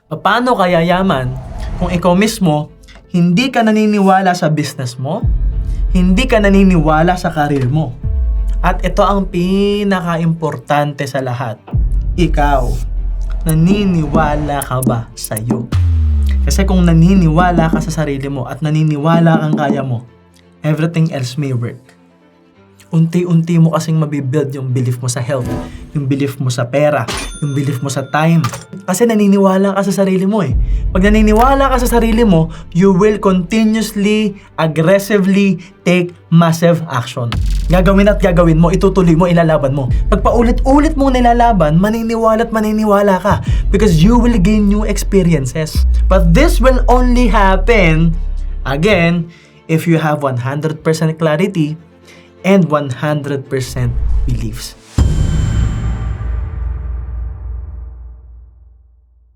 Paano kaya yaman kung ikaw mismo hindi ka naniniwala sa business mo, hindi ka naniniwala sa karir mo? At ito ang pinaka-importante sa lahat. Ikaw, naniniwala ka ba sa'yo? Kasi kung naniniwala ka sa sarili mo at naniniwala kang kaya mo, everything else may work. Unti-unti mo kasing mabibuild yung belief mo sa health, yung belief mo sa pera, yung belief mo sa time. Kasi naniniwala ka sa sarili mo eh. Pag naniniwala ka sa sarili mo, you will continuously, aggressively take massive action. Gagawin at gagawin mo, itutuloy mo, ilalaban mo. Pag paulit-ulit mong nilalaban, maniniwala at maniniwala ka because you will gain new experiences. But this will only happen, again, if you have 100% clarity and 100% beliefs.